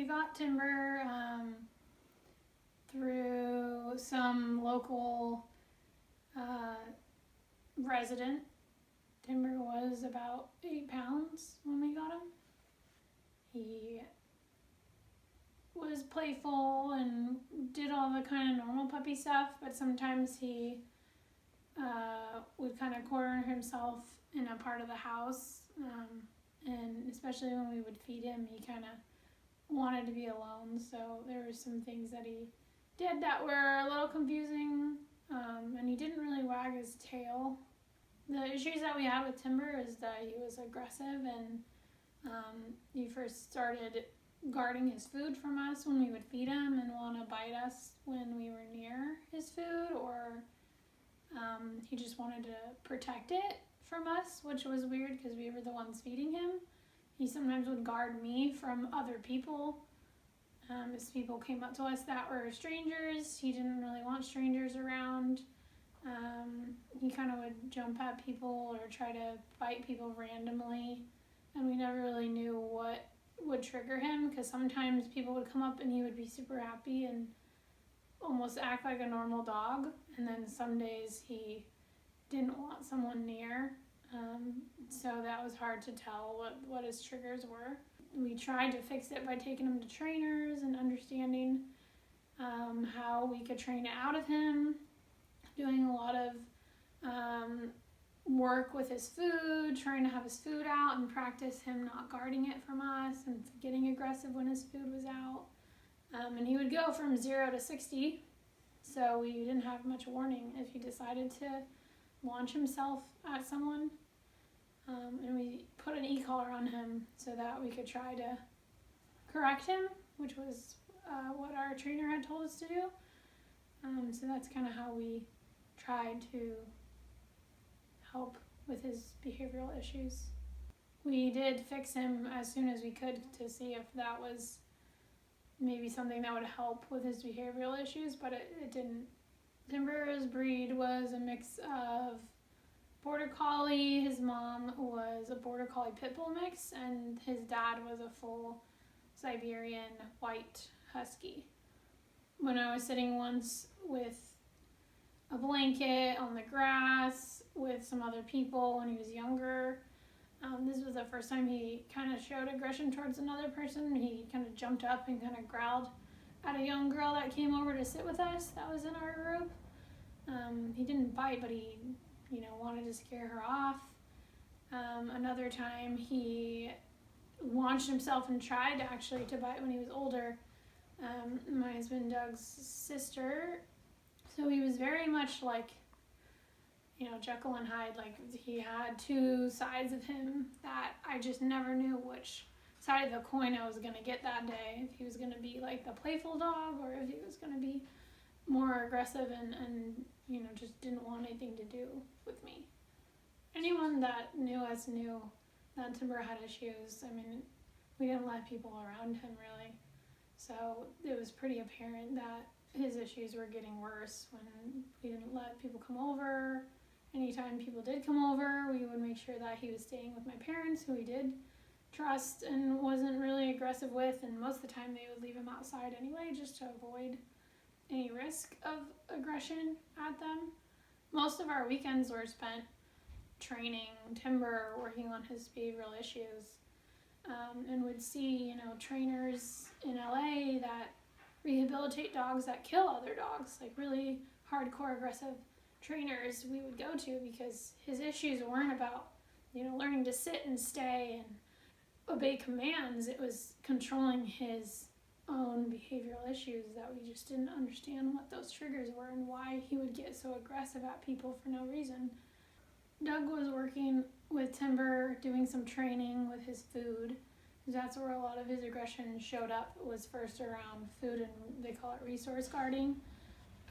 got Timber through some local resident. Timber was about 8 pounds when we got him. He was playful and did all the kind of normal puppy stuff, but sometimes he would kind of corner himself in a part of the house, and especially when we would feed him, he kind of wanted to be alone, so there were some things that he did that were a little confusing, and he didn't really wag his tail. The issues that we had with Timber is that he was aggressive, and he first started guarding his food from us when we would feed him and want to bite us when we were near his food, or he just wanted to protect it from us, which was weird because we were the ones feeding him. He sometimes would guard me from other people. As people came up to us that were strangers, he didn't really want strangers around. He kind of would jump at people or try to bite people randomly, and we never really knew what would trigger him, because sometimes people would come up and he would be super happy and almost act like a normal dog, and then some days he didn't want someone near, so that was hard to tell what his triggers were. We tried to fix it by taking him to trainers and understanding how we could train it out of him, doing a lot of work with his food, trying to have his food out and practice him not guarding it from us and getting aggressive when his food was out. And he would go from 0 to 60, so we didn't have much warning if he decided to launch himself at someone. And we put an e-collar on him so that we could try to correct him, which was what our trainer had told us to do. So that's kind of how we tried to help with his behavioral issues. We did fix him as soon as we could to see if that was maybe something that would help with his behavioral issues, but it didn't. Timber's breed was a mix of Border Collie. His mom was a Border Collie Pit Bull mix, and his dad was a full Siberian white Husky. When I was sitting once with a blanket on the grass with some other people when he was younger, this was the first time he kind of showed aggression towards another person. He kind of jumped up and kind of growled at a young girl that came over to sit with us that was in our group. He didn't bite, but he wanted to scare her off. Another time he launched himself and tried actually to bite when he was older. My husband Doug's sister, so he was very much like, Jekyll and Hyde. Like, he had two sides of him that I just never knew which side of the coin I was going to get that day. If he was going to be like the playful dog, or if he was going to be more aggressive and just didn't want anything to do with me. Anyone that knew us knew that Timber had issues. I mean, we didn't let people around him really. So it was pretty apparent that his issues were getting worse when we didn't let people come over. Anytime people did come over, we would make sure that he was staying with my parents, who he did trust and wasn't really aggressive with, and most of the time they would leave him outside anyway, just to avoid any risk of aggression at them. Most of our weekends were spent training Timber, working on his behavioral issues, and would see, trainers in LA that rehabilitate dogs that kill other dogs, like really hardcore aggressive trainers we would go to, because his issues weren't about, learning to sit and stay and obey commands. It was controlling his own behavioral issues that we just didn't understand what those triggers were and why he would get so aggressive at people for no reason. Doug was working with Timber, doing some training with his food. That's where a lot of his aggression showed up, was first around food, and they call it resource guarding.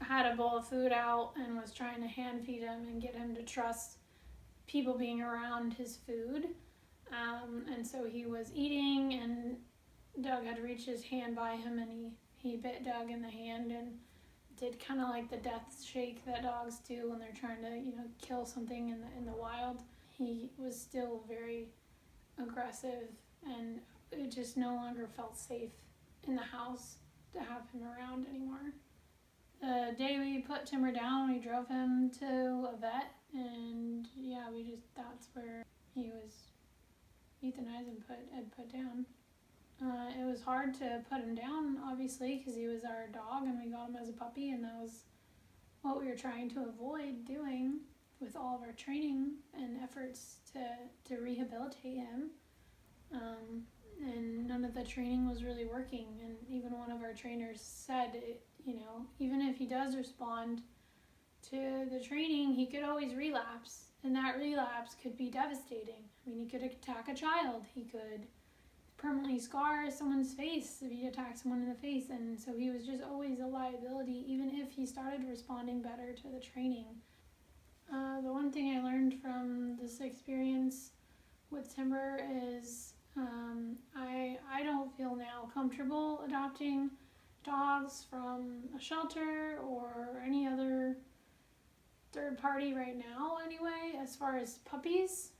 I had a bowl of food out and was trying to hand feed him and get him to trust people being around his food. And so he was eating, and Doug had reached his hand by him, and he bit Doug in the hand and did kind of like the death shake that dogs do when they're trying to, kill something in the wild. He was still very aggressive, and it just no longer felt safe in the house to have him around anymore. The day we put Timber down, we drove him to a vet, and yeah, that's where he was euthanized and put down. It was hard to put him down, obviously, because he was our dog and we got him as a puppy, and that was what we were trying to avoid doing with all of our training and efforts to rehabilitate him. And none of the training was really working, and even one of our trainers said, even if he does respond to the training, he could always relapse, and that relapse could be devastating. I mean, he could attack a child, he could permanently scar someone's face if he attacked someone in the face, and so he was just always a liability, even if he started responding better to the training. The one thing I learned from this experience with Timber is I don't feel now comfortable adopting dogs from a shelter or any other third party right now anyway, as far as puppies.